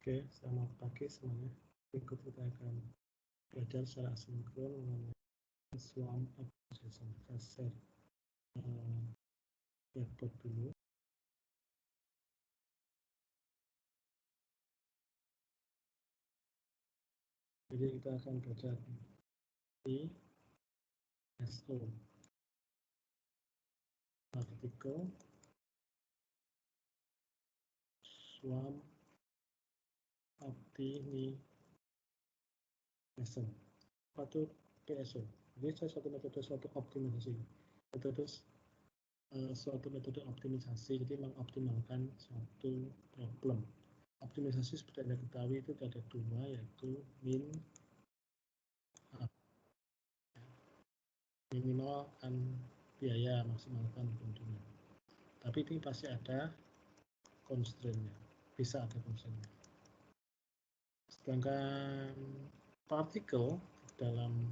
Oke, selamat pagi semuanya. Berikut kita akan belajar secara asinkron mengenai swarm application. Saya share whiteboard dulu. Jadi kita akan belajar di SO artikel swarm optimization atau PSO. Jadi suatu metode optimalisasi. Suatu metode optimisasi, jadi mengoptimalkan suatu problem. Optimisasi seperti Anda ketahui itu ada dua, yaitu minimalkan biaya, maksimalkan keuntungan. Tapi ini pasti ada constraint-nya, bisa ada constraint-nya. Sedangkan partikel dalam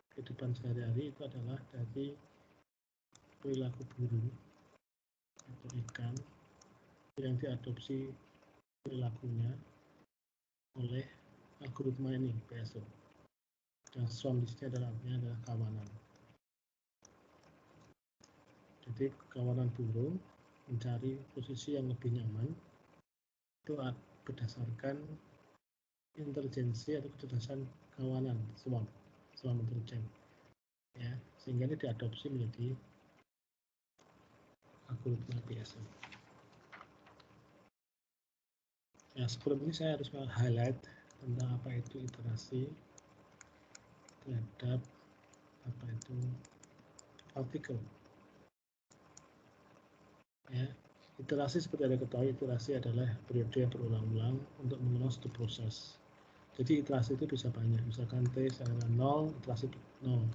kehidupan sehari-hari itu adalah dari perilaku burung atau ikan yang diadopsi perilakunya oleh algoritma ini, PSO. Dan swarm di sini adalah kawanan. Jadi kawanan burung mencari posisi yang lebih nyaman itu berdasarkan intelijensi atau kecerdasan kawanan, swarm intelijen, ya, sehingga ini diadopsi menjadi algoritma PSO. Ya, sebelum ini saya harus highlight tentang apa itu iterasi terhadap apa itu partikel. Ya, iterasi seperti Anda ketahui, iterasi adalah periode yang berulang-ulang untuk mengulang suatu proses. Jadi iterasi itu bisa banyak, misalkan T sama 0, iterasi 0,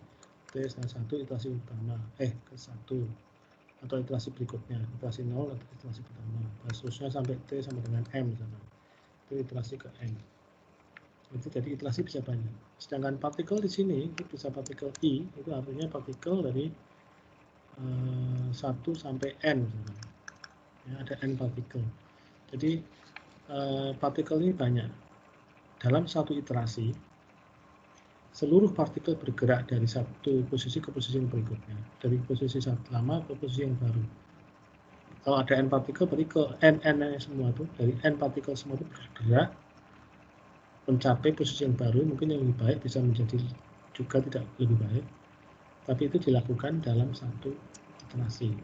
T sama 1, iterasi utama, ke 1, atau iterasi berikutnya, iterasi 0 atau iterasi pertama, dan seterusnya sampai T sama dengan M misalkan. Itu iterasi ke M. Itu jadi iterasi bisa banyak. Sedangkan partikel di sini itu bisa partikel I, itu artinya partikel dari 1 sampai N misalkan. Ya, ada N partikel. Jadi partikel ini banyak. Dalam satu iterasi, seluruh partikel bergerak dari satu posisi ke posisi yang berikutnya, dari posisi lama ke posisi yang baru. Kalau ada N partikel, berarti ke N semua itu, dari N partikel semua itu bergerak mencapai posisi yang baru, mungkin yang lebih baik, bisa menjadi juga tidak lebih baik, tapi itu dilakukan dalam satu iterasi.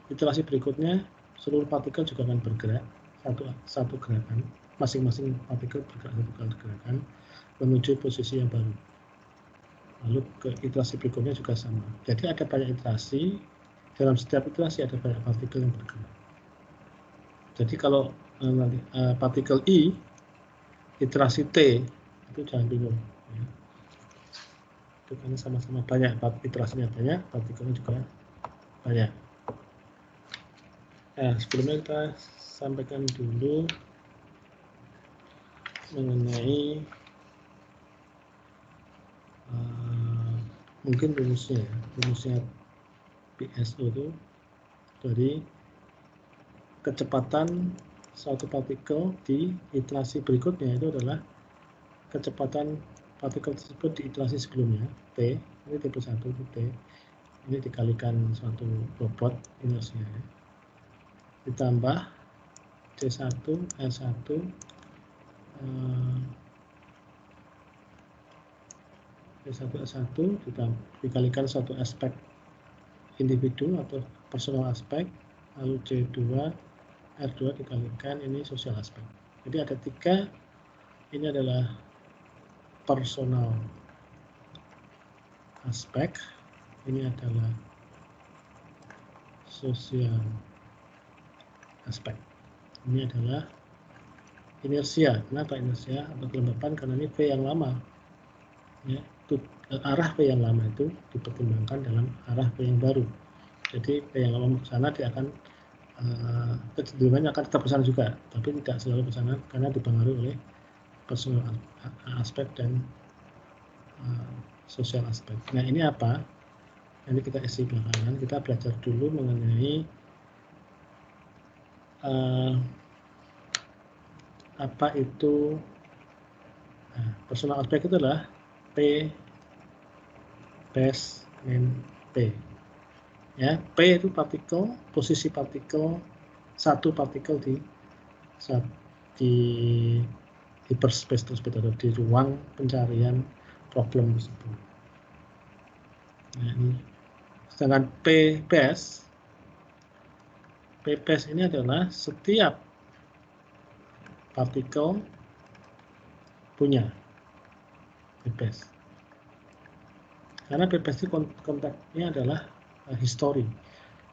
Iterasi berikutnya, seluruh partikel juga akan bergerak satu gerakan, masing-masing partikel bergerak satu kali gerakan menuju posisi yang baru. Lalu ke iterasi berikutnya juga sama. Jadi ada banyak iterasi, dalam setiap iterasi ada banyak partikel yang bergerak. Jadi kalau partikel I, iterasi T, itu jangan bingung. Ya. Itu karena sama-sama banyak, iterasinya banyak, partikelnya juga banyak. Nah, sebelumnya kita sampaikan dulu mengenai mungkin rumusnya PSO itu dari kecepatan suatu partikel di iterasi berikutnya itu adalah kecepatan partikel tersebut di iterasi sebelumnya, T, ini tipe 1 itu T, ini dikalikan suatu bobot inersia, ditambah C1, R1, C1, R1 dikalikan suatu aspek individu atau personal aspek, lalu C2, R2 dikalikan ini sosial aspek. Jadi ada 3, ini adalah personal aspek, ini adalah sosial aspek. Ini adalah inersia. Kenapa inersia atau kelembapan? Karena ini V yang lama. Ya, arah V yang lama itu dipertimbangkan dalam arah V yang baru. Jadi V yang lama ke sana dia akan kecenderungannya akan tetap ke sana juga, tapi tidak selalu ke sana karena dipengaruhi oleh personal aspek dan sosial aspek. Nah, ini apa? Nanti kita isi belakangan. Kita belajar dulu mengenai apa itu personal aspect itu adalah P base min P. Ya, P itu partikel, posisi partikel, satu partikel di hyperspace tersebut atau di ruang pencarian problem tersebut. Nah, ini. Sedangkan P base ini adalah setiap partikel punya P base. Karena P base itu konteksnya adalah history.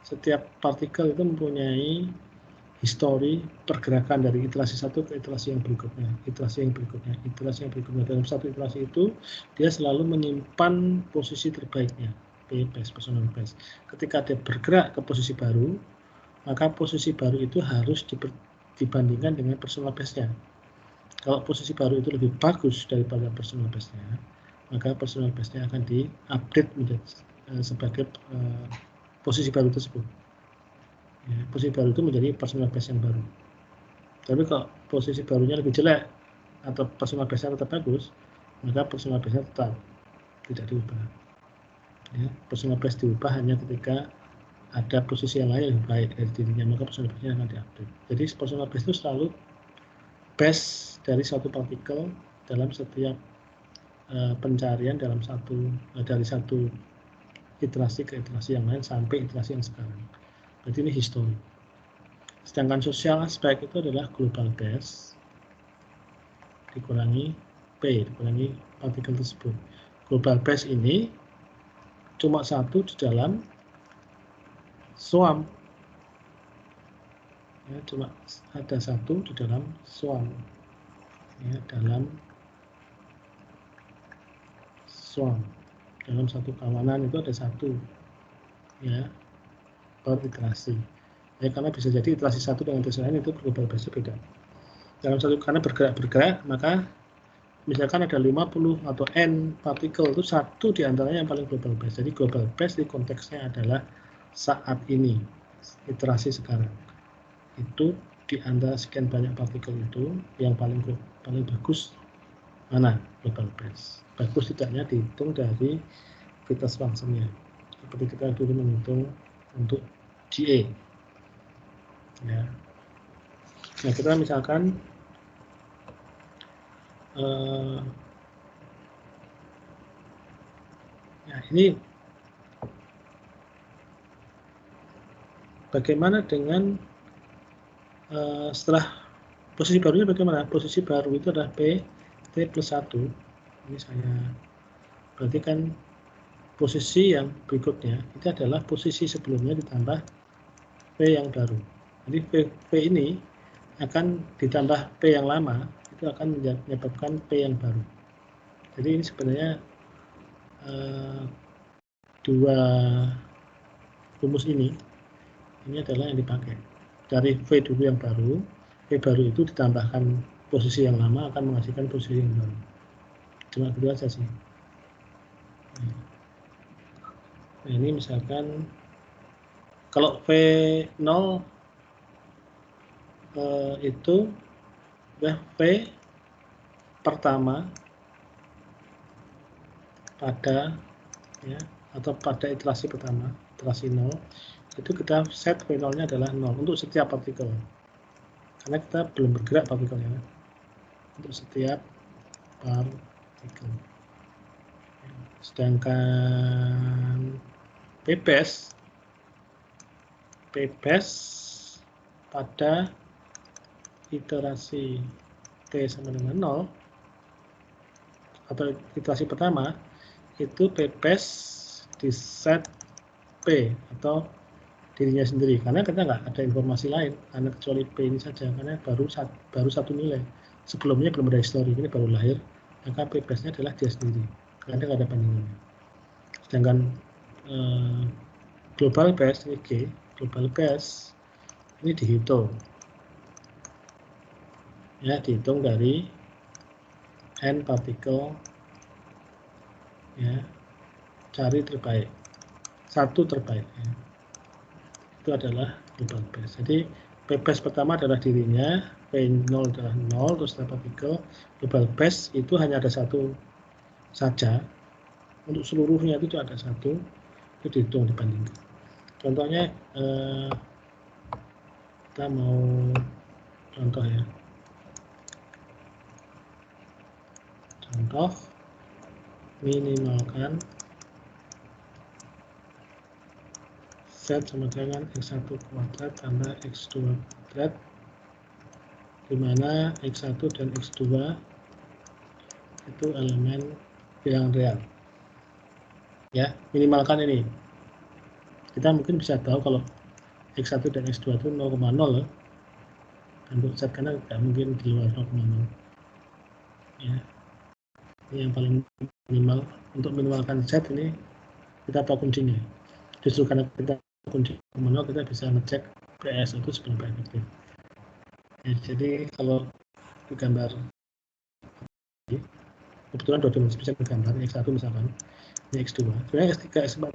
Setiap partikel itu mempunyai histori pergerakan dari iterasi satu ke iterasi yang berikutnya, iterasi yang berikutnya, iterasi yang berikutnya. Dalam satu iterasi itu, dia selalu menyimpan posisi terbaiknya, P base, personal base. Ketika dia bergerak ke posisi baru, maka posisi baru itu harus dibandingkan dengan personal base-nya. Kalau posisi baru itu lebih bagus daripada personal base-nya, maka personal base-nya akan di-update menjadi sebagai posisi baru tersebut. Ya, posisi baru itu menjadi personal base yang baru. Tapi kalau posisi barunya lebih jelek atau personal base-nya tetap bagus, maka personal base-nya tetap tidak diubah. Ya, personal base diubah hanya ketika ada posisi yang lain yang lebih baik dari dirinya, maka personal base-nya akan diupdate. Jadi personal base itu selalu base dari satu partikel dalam setiap pencarian dari satu iterasi ke iterasi yang lain sampai iterasi yang sekarang. Berarti ini history. Sedangkan social aspect itu adalah global base dikurangi P, dikurangi partikel tersebut. Global base ini cuma satu di dalam swarm. Ya, cuma ada satu di dalam swarm. Ya, dalam swarm. Dalam satu kawanan itu ada satu. Ya, per iterasi. Ya, karena bisa jadi iterasi satu dengan iterasi lain itu global base beda. Dalam satu, karena bergerak, maka misalkan ada 50 atau N partikel, itu satu di antaranya yang paling global base. Jadi global base di konteksnya adalah saat ini, iterasi sekarang. Itu di antara sekian banyak partikel itu, yang paling bagus mana global base. Bagus tidaknya dihitung dari fitness function-nya. Seperti kita dulu menghitung untuk GA. Ya. Nah, kita misalkan ini bagaimana dengan setelah posisi barunya bagaimana? Posisi baru itu adalah P T plus 1. Ini saya berarti kan posisi yang berikutnya itu adalah posisi sebelumnya ditambah P yang baru. Jadi P ini akan ditambah P yang lama, itu akan menyebabkan P yang baru. Jadi ini sebenarnya dua rumus ini adalah yang dipakai. Dari V dulu yang baru, V baru itu ditambahkan posisi yang lama akan menghasilkan posisi yang baru. Cuma gitu aja sih. Nah, ini misalkan kalau V0 itu V pertama pada atau pada iterasi pertama, iterasi 0, itu kita set V0-nya adalah 0 untuk setiap partikel. Karena kita belum bergerak partikelnya. Untuk setiap partikel. Sedangkan P base pada iterasi T sama dengan 0 atau iterasi pertama itu P base di set P atau dirinya sendiri, karena kita nggak ada informasi lain karena kecuali P ini saja, karena baru satu nilai, sebelumnya belum ada histori, ini baru lahir, maka P base nya adalah dia sendiri karena nggak ada bandingannya. Sedangkan global base ini G, global base ini dihitung dihitung dari N partikel, cari terbaik, satu terbaik, itu adalah global base. Jadi P base pertama adalah dirinya, P0 adalah 0, terus setelah partikel global base itu hanya ada satu saja. Untuk seluruhnya itu ada satu, itu dihitung dibandingkan. Contohnya kita mau contoh ya. Contoh minimalkan Z sama dengan X1 kuadrat tambah X2 kuadrat, di mana X1 dan X2 itu elemen bilangan real. Ya, minimalkan ini. Kita mungkin bisa tahu kalau X1 dan X2 itu 0,0 untuk Z, karena tidak mungkin di luar 0,0. Ya. Ini yang paling minimal. Untuk minimalkan Z ini kita tahu kuncinya. Justru karena kita kunci 0, kita bisa ngecek PS itu seberapa efektif. Ya, jadi kalau digambar kebetulan dua dimensi bisa digambar, X1 misalkan, ini X2. Sebenarnya X3, X4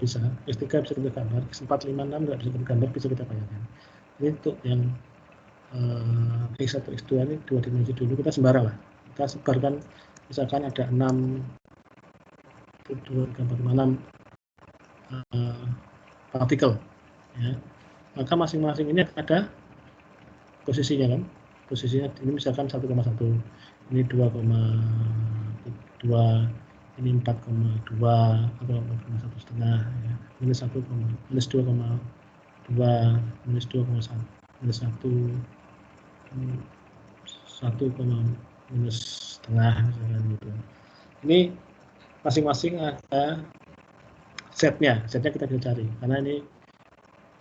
bisa, X3 bisa kita gambar, X4, 5, 6 nggak bisa kita gambar, bisa kita bayangkan. Ini untuk yang X1, X2 ini dua dimensi dulu, kita sembarang lah. Kita sebarkan, misalkan ada 6, 2, 3, 4, 5, 6 partikel. Ya. Maka masing-masing ini ada posisinya kan. Posisinya ini misalkan 1,1, ini 2,2, ini 4,2 atau 4,1,5 ya. Minus 1, minus 2,2, minus 2,1, minus 1, 1, minus setengah misalkan gitu. Ini masing-masing ada setnya kita bisa cari, karena ini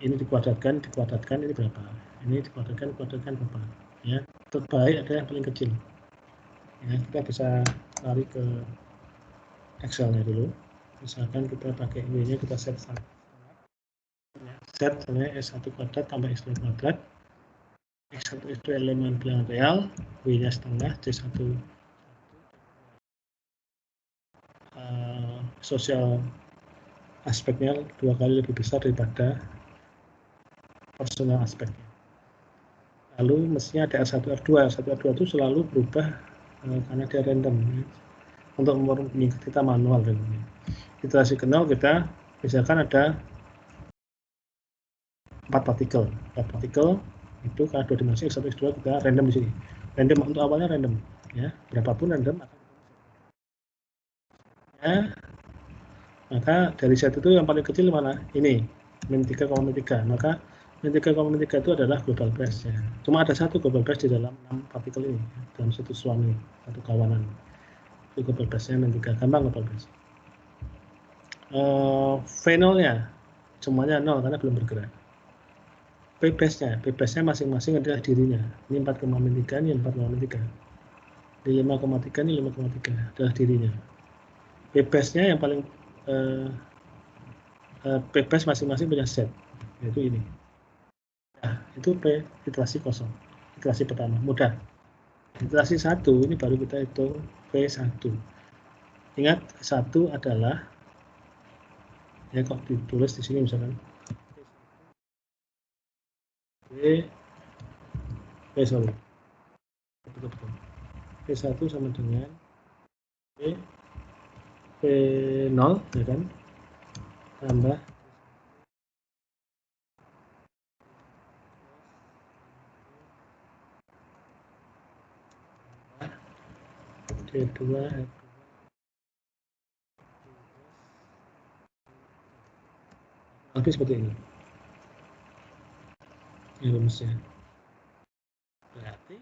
dikuadratkan ini berapa, ini dikuadratkan berapa ya. Terbaik ada yang paling kecil ya. Kita bisa lari ke Excel-nya dulu, misalkan kita pakai ini-nya, kita set S1 kuadrat tambah X2 kuadrat, X1 itu elemen bilangan real, W-nya setengah, C1 sosial aspeknya 2 kali lebih besar daripada personal aspeknya. Lalu mestinya ada R1, R2. R1, R2 itu selalu berubah karena dia random. Untuk mengingat kita manual. Iterasi ke 0 kita misalkan ada 4 partikel. 4 partikel itu karena 2 dimensi X1, X2 kita random di sini. Random untuk awalnya random. Ya, berapapun random. Ya, maka dari set itu yang paling kecil mana? Ini, min 3,3. Maka min 3,3 itu adalah global base ya. Cuma ada satu global base di dalam 6 partikel ini, dalam satu swarm ini, satu kawanan. Itu global base-nya min 3, gampang global base. V0-nya semuanya 0 karena belum bergerak. P base-nya masing-masing adalah dirinya. Ini 4,3, ini 4,3. Ini 5,3, ini 5,3 adalah dirinya. P base-nya yang paling P base masing-masing punya set, yaitu ini. Nah, itu P iterasi kosong, iterasi pertama, mudah. Iterasi 1 ini baru kita hitung P1. Ingat, 1 adalah, ya kok ditulis di sini misalkan sorry, P1 sama dengan P0 ya kan, tambah D2 seperti ini ya rumusnya. Berarti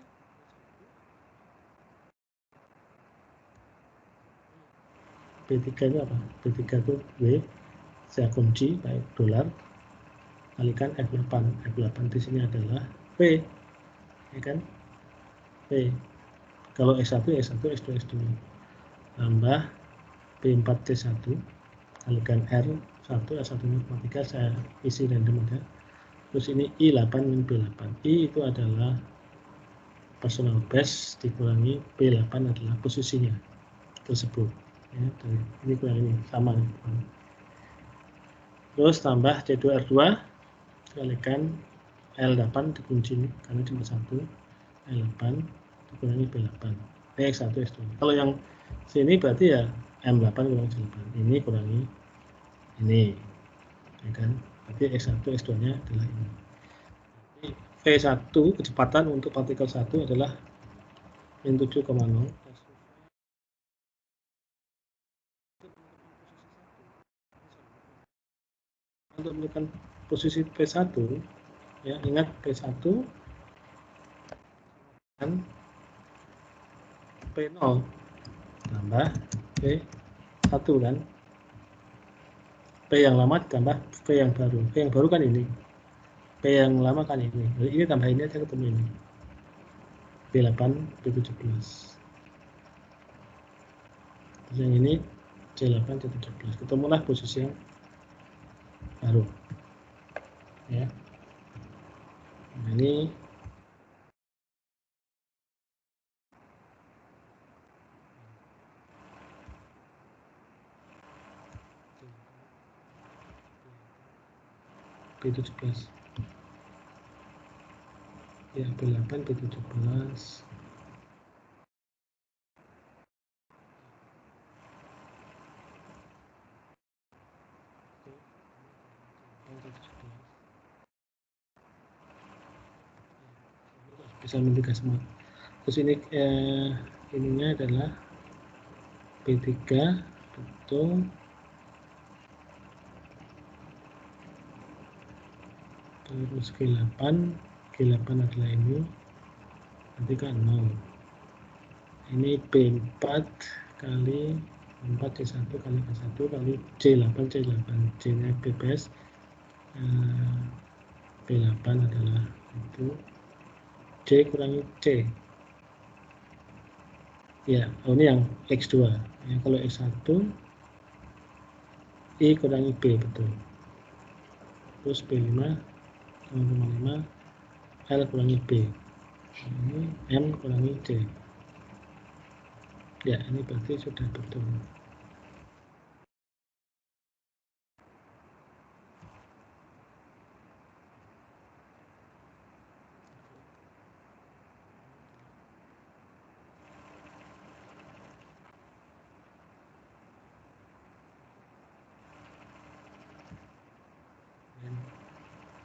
P3 itu apa? P3 itu W, saya kunci baik dolar kalikan F8. F8 di sini adalah P, ya kan? P. Kalau S1, S1, S2, S2 tambah P4 C1 kalikan R1, R1 matematika saya isi random aja. Terus ini I8 min B8. I itu adalah personal base dikurangi B8 adalah posisinya tersebut. Ya, ini kurang ini sama. Terus tambah C2R2 kalikan L8 dikunci karena cuma 1 L8 dikurangi B8. X1, X2. Kalau yang sini berarti ya M8 kurangi J8. Ini kurangi ini. Ya kan? Berarti X1, X2-nya adalah ini. V1 kecepatan untuk partikel 1 adalah min 7,0. Untuk menemukan posisi P1, ya ingat P1 dan P0 tambah P1 kan. P yang lama ditambah P yang baru. P yang baru kan ini. P yang lama kan ini. Jadi ini tambah ini aja ketemu ini. P8, P17. Terus yang ini C8, C17. Ketemulah posisi yang baru. Ya. Nah, ini P17. Ya, P8, P17. Bisa mendiga semua. Terus ini ininya adalah P3 betul. Terus G8 adalah ini, nanti kan 0. Ini P4 kali 4 C1 kali K1 kali C8 C nya bebas. P8 adalah itu C kurangi C. Ya, ini yang X2. Ya, kalau X1 I kurangi B betul. Terus P5 0,5 L kurangi B. Ini M kurangi C. Ya, ini berarti sudah betul.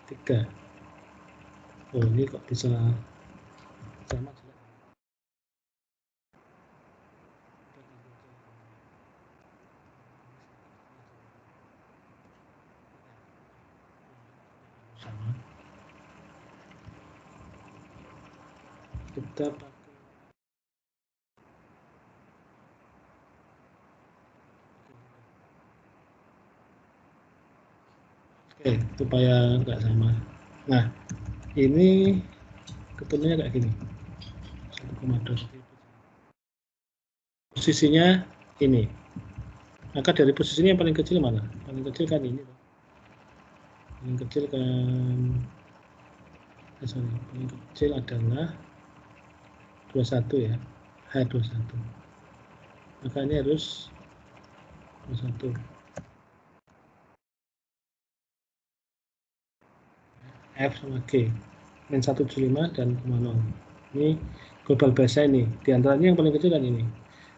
Tiga. Oh, ini kok bisa sama. Kita pakai supaya nggak sama. Nah, ini ketemunya kayak gini. 1,2. Posisinya ini. Maka dari posisinya yang paling kecil mana? Paling kecil kan ini. Paling kecil kan paling kecil adalah 21 ya. H21. Maka ini harus 21. F sama G. Min 175 dan 0. Ini global base-nya ini. Di antaranya yang paling kecil kan ini.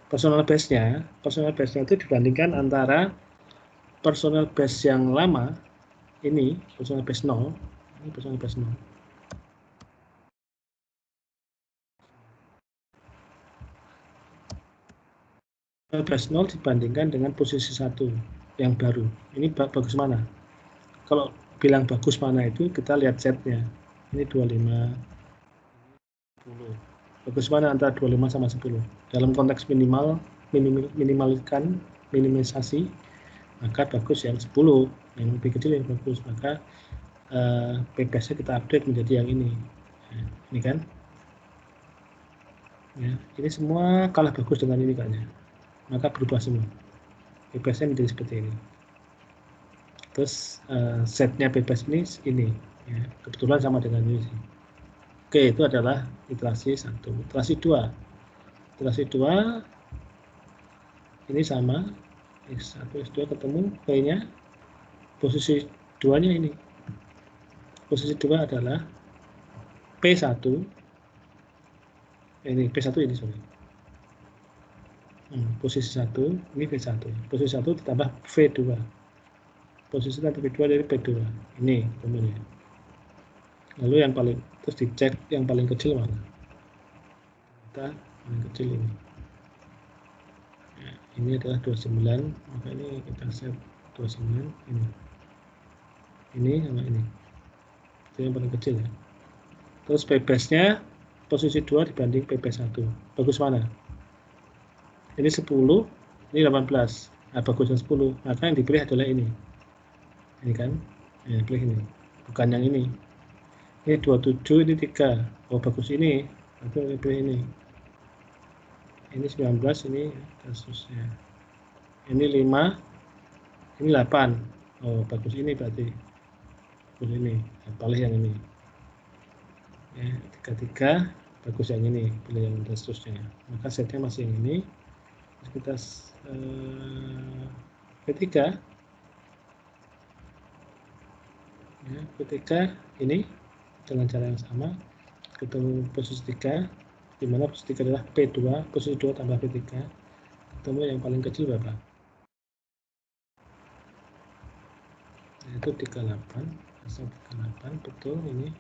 Personal base-nya itu dibandingkan antara personal base yang lama, ini personal base 0, ini personal base 0. Base 0 dibandingkan dengan posisi 1 yang baru. Ini bagus mana? Kalau bilang bagus mana itu, kita lihat setnya. Ini 25, 10. Bagus mana antara 25 sama 10? Dalam konteks minimalisasi, maka bagus yang 10, yang lebih kecil yang bagus. Maka PPS-nya kita update menjadi yang ini. Nah, ini kan? Ya, ini semua kalah bagus dengan ini kayaknya. Maka berubah semua. PPS-nya menjadi seperti ini. Terus setnya PPS ini ya, kebetulan sama dengan ini sih. Oke, itu adalah iterasi 1. Iterasi 2. Iterasi 2 ini sama, X1, X2 ketemu, P-nya, posisi 2-nya ini. Posisi 2 adalah P1 Ini P1 ini sorry. Posisi 1 ini V1. Posisi 1 ditambah V2. Posisi tambah V2 dari P2. Ini kemudian. Lalu yang paling terus dicek yang paling kecil mana? Kita paling kecil ini. Ya, ini adalah 29, maka ini kita set 29 ini. Ini sama ini. Itu yang paling kecil ya. Terus P-base-nya posisi 2 dibanding P-base 1. Bagus mana? Ini 10, ini 18. Nah, bagusnya 10. Maka yang dipilih adalah ini. Ini kan? Ya, pilih ini. Bukan yang ini. Ini 27, ini 3. Oh, bagus ini. Aku pilih ini. Ini 19, ini kasusnya. Ini 5, ini 8. Oh, bagus ini berarti. Bagus ini. Nah, pilih yang ini. Ya, 33, bagus yang ini. Pilih yang kasusnya. Maka setnya masih yang ini. Kita P3 ya, P3 ini dengan cara yang sama ketemu posisi 3 di mana posisi 3 adalah P2, posisi 2 tambah P3 ketemu yang paling kecil berapa? Yaitu 38 asal 38 betul ini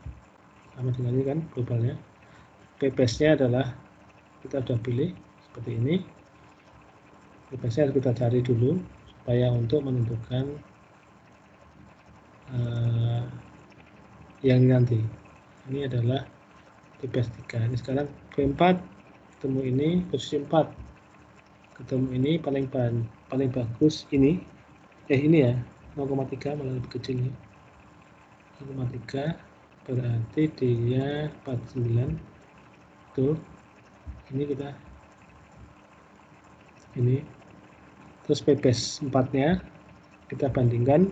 sama dengan ini kan globalnya. P-base-nya adalah kita sudah pilih seperti ini. P-base-nya harus kita cari dulu supaya untuk menentukan yang nanti. Ini adalah P-base 3. Ini sekarang P4 ketemu ini posisi 4. Ketemu ini paling bagus ini. Ini ya 0,3 malah lebih kecil nih. 0,3 berarti dia 49. Tuh. Ini kita ini. Terus P-base 4-nya kita bandingkan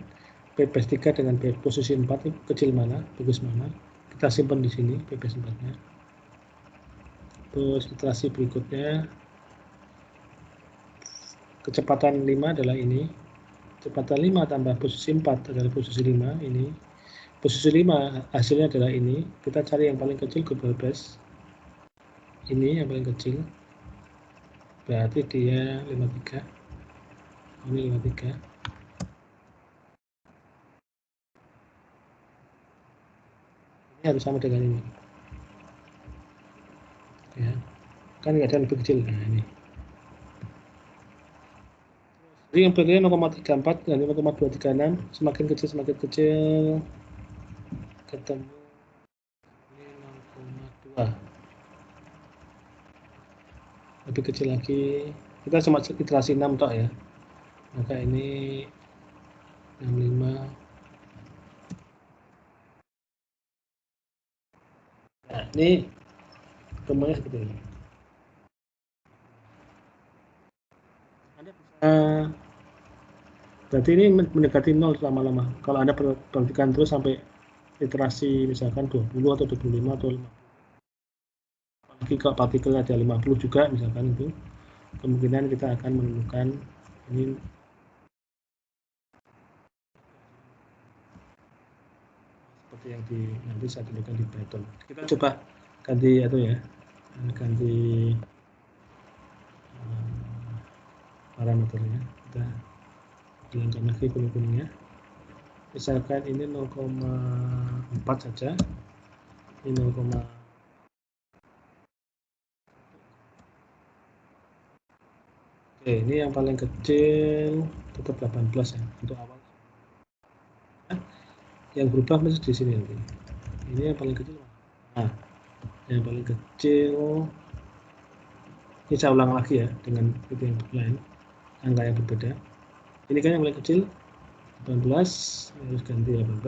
P-base 3 dengan posisi 4 ini kecil mana, bagus mana. Kita simpan di sini P-base 4-nya. Terus iterasi berikutnya kecepatan 5 adalah ini. Kecepatan 5 tambah posisi 4 adalah posisi 5 ini. Posisi 5 hasilnya adalah ini. Kita cari yang paling kecil global base. Ini yang paling kecil. Berarti dia 53. Ini 53. Ini harus sama dengan ini. Ya. Kan nggak ada yang lebih kecil. Nah, ini. Jadi yang pilih 0,34 dan 0,236 semakin kecil ketemu ini 0,2 lebih kecil lagi. Kita cuma iterasi 6 tok ya. Maka ini 65. Nah, ini temuannya seperti ini. Anda bisa berarti ini mendekati 0 lama-lama. Kalau Anda perhatikan terus sampai iterasi misalkan 20 atau 25 atau 50. Apalagi kalau partikelnya ada 50 juga misalkan itu, kemungkinan kita akan menemukan ini seperti yang nanti saya tunjukkan di Python. Kita coba ganti itu ya, ganti parameternya. Kita hilangkan lagi kuning-kuningnya. Misalkan ini 0,4 saja. Ini 0, oke, ini yang paling kecil tetap 18 ya untuk awal. Yang berubah masih di sini nanti. Ini yang paling kecil. Nah, yang paling kecil ini saya ulang lagi ya dengan itu yang lain, angka yang berbeda. Ini kan yang paling kecil 18, harus ganti 18.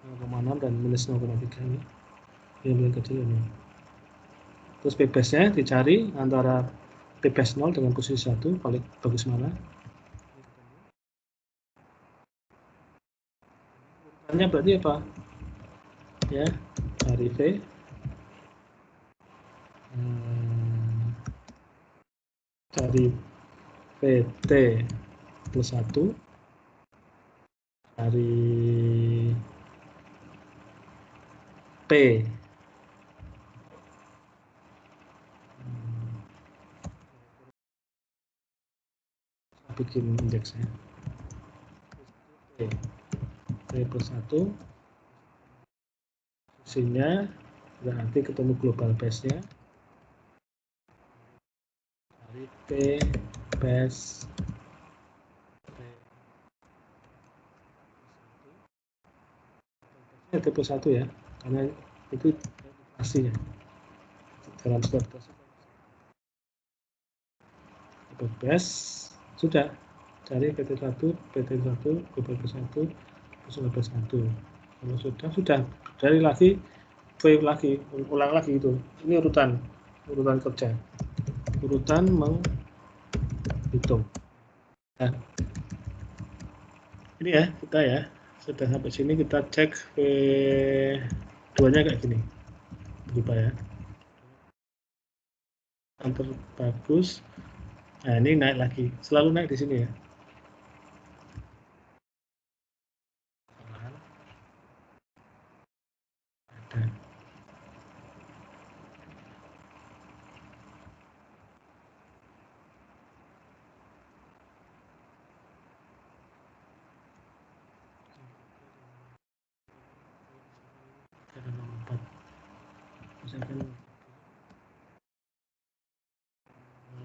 0,6 dan minus 0,3 ini yang paling kecil ini. Terus P-base-nya dicari antara P-base 0 dengan posisi 1 paling bagus mana. Urutannya berarti apa? Ya, dari V. Dari PT plus 1 dari P. Bikin indeksnya. P plus 1. Fungsinya berarti ketemu global base-nya. Dari P base T plus 1 ya, karena itu inflasi ya. Dalam setiap proses base sudah cari PT1, PT1, global base 1, global base 1. Kalau sudah cari lagi, ulang lagi itu. Ini urutan kerja, urutan menghitung. Nah, ini ya kita ya sudah sampai sini, kita cek V2-nya kayak gini, berubah ya. Yang terbagus. Nah, ini naik lagi, selalu naik di sini ya. Ada. Ada nomor 4. Misalkan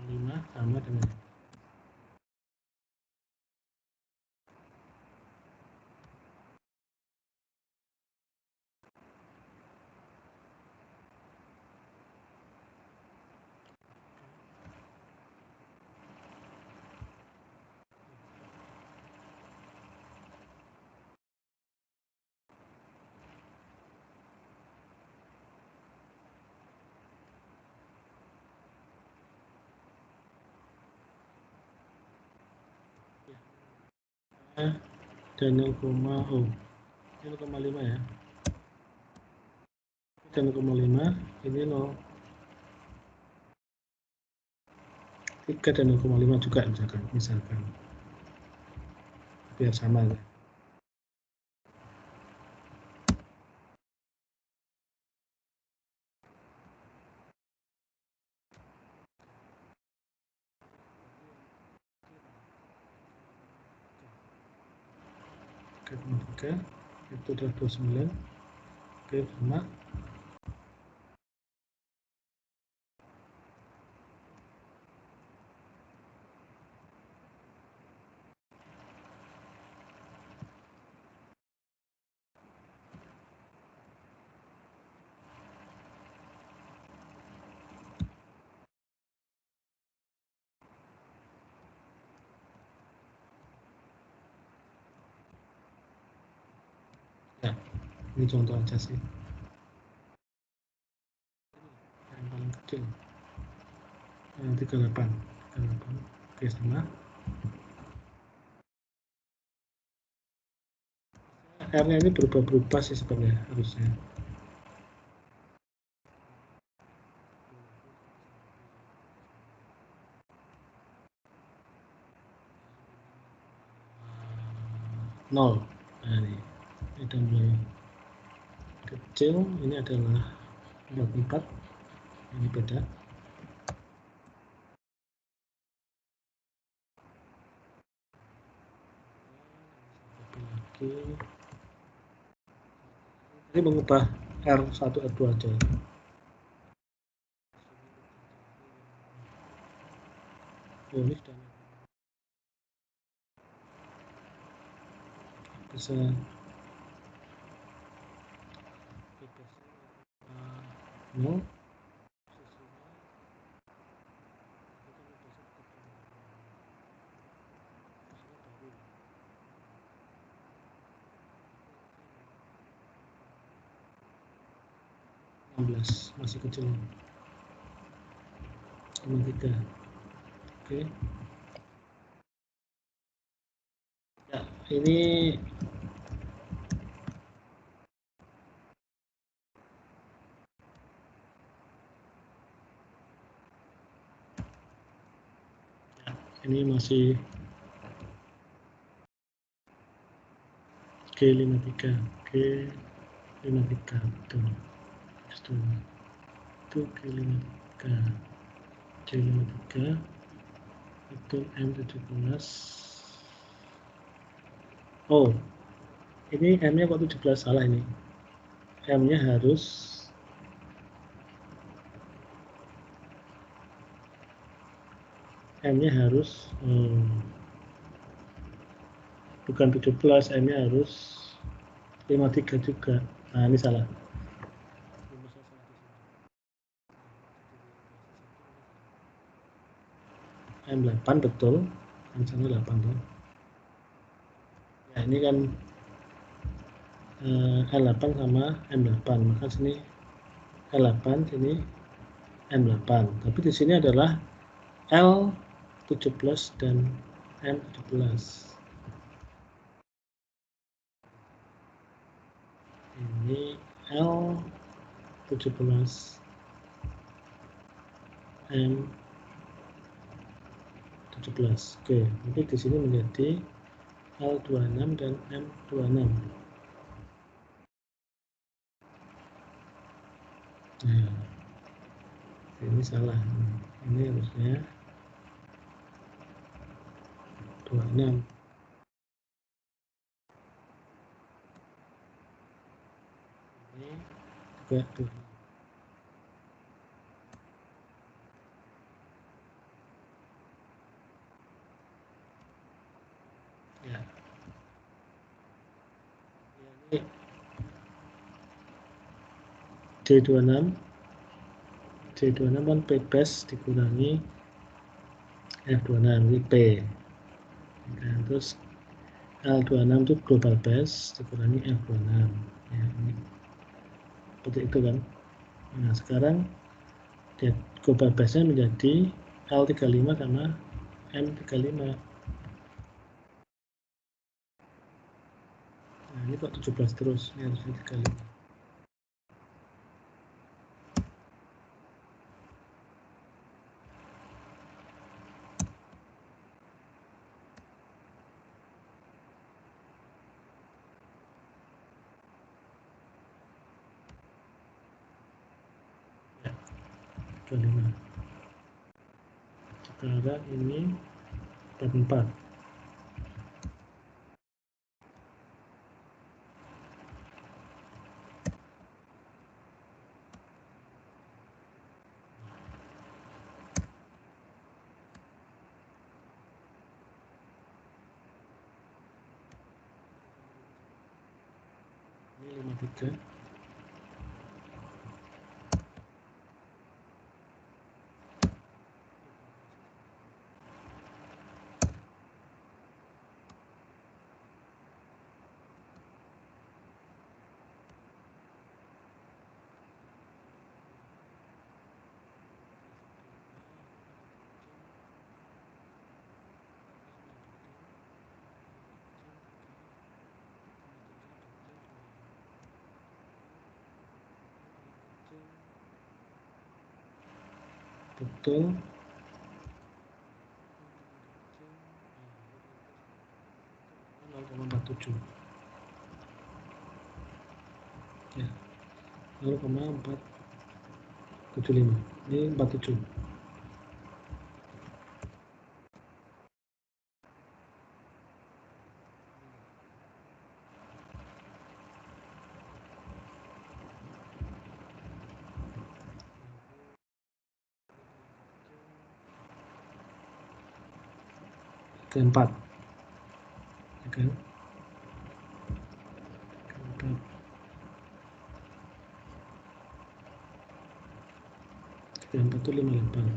5 sama dengan dan 0,5 ya. Dan 0,5 ini 0 3 dan 0,5 juga misalkan biar sama ya. Oke, itu udah 29. Oke, sama. Ya, ini contoh aja sih. Yang paling kecil. 38. Oke, sama. R-nya ini berubah-berubah sih sebenarnya harusnya. Nol. Nah, ini udah mulai kecil. Ini adalah 44. Ini beda. Lagi. Ini mengubah R1, R2 aja. Oh, ini sudah bisa nol. 16 masih kecil. 3. Oke. Ya, ini masih G53 betul. itu G53 itu M17. Oh, ini M nya kok 17, salah ini. M nya harus bukan 17, M nya harus 53 juga. Nah, ini salah. M8 betul, kan sana 8 tuh. Ya, ini kan L8 sama M8, maka sini L8, sini M8. Tapi di sini adalah L17 dan M17. Ini L17, M17. Oke, jadi di sini menjadi L26 dan M26. Nah, ini salah. Ini harusnya 26. Ini juga 26. Ya. Ini D26 kan P base dikurangi F26, ini P. Nah, terus L26 itu global base dikurangi F26. Ya, ini seperti itu kan. Nah, sekarang global base-nya menjadi L35 sama M35. Nah, ini kok 17 terus, ini harusnya 35. Ya, 35. Sekarang ini 44. Ini 53. Betul. Ya, 0,475. Ini 47. Keempat, ya kan? Keempat. Keempat itu 58.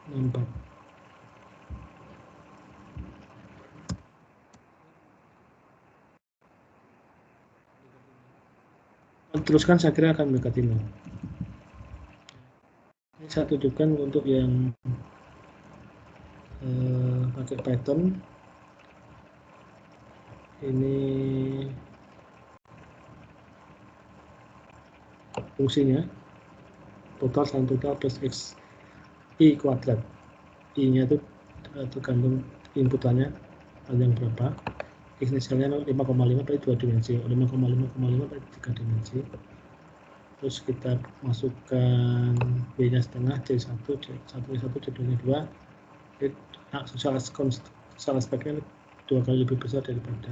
Empat. Teruskan, saya kira akan mendekati 0. Ini saya tunjukkan untuk yang pakai Python. Ini fungsinya. total sin total plus x i kuadrat. I nya itu tergantung inputannya panjang berapa, x inisialnya 5,5 pada 2 dimensi, 5,5,5 pada 3 dimensi. Terus kita masukkan b nya setengah, c1, c1, c2 nya 2, soal aspeknya 2 kali lebih besar daripada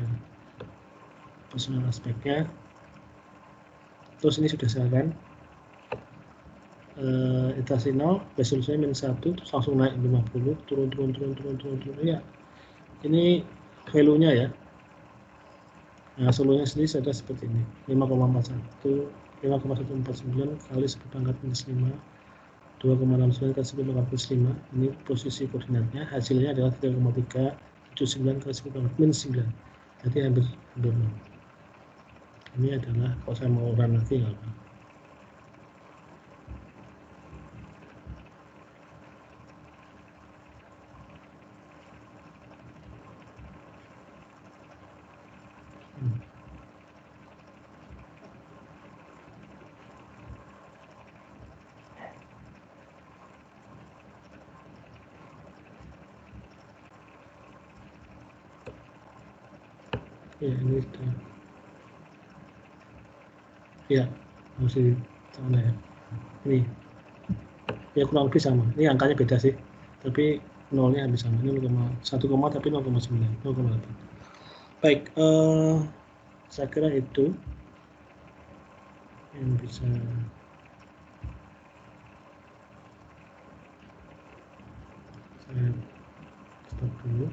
personal aspeknya. Terus ini sudah saya kan iterasi 0, resolusinya -1, terus langsung naik 50, turun ya. Ini value nya ya. Nah, solusinya sendiri sudah seperti ini, 5,149 kali 10 pangkat minus 5, 2,69 kali 10 pangkat minus 5. Ini posisi koordinatnya, hasilnya adalah 3,379 kali 10 pangkat minus 9. Jadi hampir 0. Ini adalah kalau saya mau run lagi nggak apa. Ya, ini sudah. Ya, masih sama ya. Ini ya kurang lebih sama. Ini angkanya beda sih, tapi nolnya habis sama. Ini 0,1, tapi 0,9, 0,8. Baik, saya kira itu yang bisa saya stop dulu.